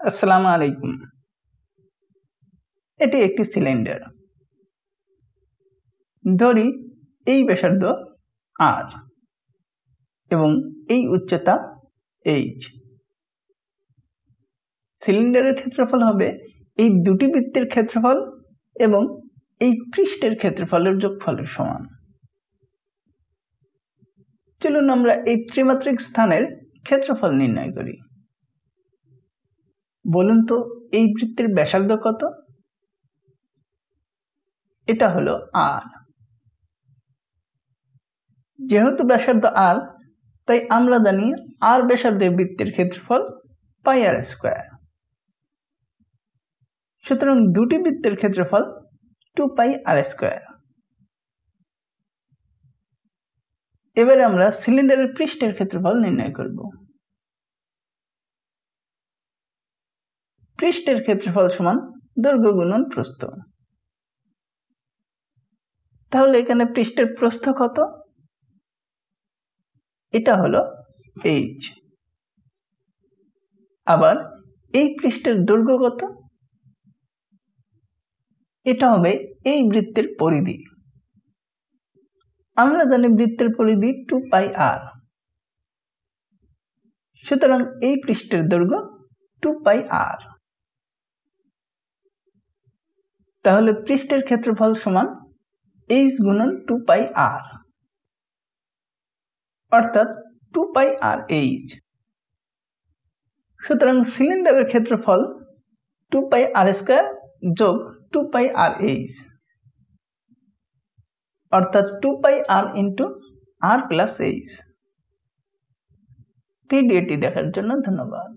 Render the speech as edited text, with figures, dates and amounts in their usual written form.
আসসালামু আলাইকুম। এটি একটি সিলিন্ডার। ধরি এই ব্যাসার্ধ r এবং এই উচ্চতা h। সিলিন্ডারের ক্ষেত্রফল হবে এই দুটি বৃত্তের ক্ষেত্রফল এবং এই পৃষ্ঠের ক্ষেত্রফলের যোগফলের সমান। চলুন আমরা এই ত্রিমাত্রিক স্থানের ক্ষেত্রফল নির্ণয় করি। বলুন তো এই বৃত্তের ব্যাসার্ধ কত? এটা হলো r। যেহেতু ব্যাসার্ধ r, তাই আমরা জানি r ব্যাসার্ধের বৃত্তের ক্ষেত্রফল πr²। সুতরাং দুটি বৃত্তের ক্ষেত্রফল 2πr²। এবারে আমরা সিলিন্ডারের পৃষ্ঠের ক্ষেত্রফল নির্ণয় করব। পৃষ্ঠের ক্ষেত্রফল সমান দৈর্ঘ্য গুণন প্রস্থ। তাহলে এখানে পৃষ্ঠের প্রস্থ কত? এটা হলো h। আবার এই পৃষ্ঠের দৈর্ঘ্য কত? এটা হবে এই বৃত্তের পরিধি। আমরা জানি বৃত্তের পরিধি 2πr। সুতরাং এই পৃষ্ঠের দৈর্ঘ্য 2πr। তাহলে পৃষ্ঠের ক্ষেত্রফল সমান h গুণন 2πr, অর্থাৎ 2πrh। সুতরাং সিলিন্ডারের ক্ষেত্রফল 2πr² যোগ 2πrh, অর্থাৎ 2πr × r + h। ভিডিওটি দেখার জন্য ধন্যবাদ।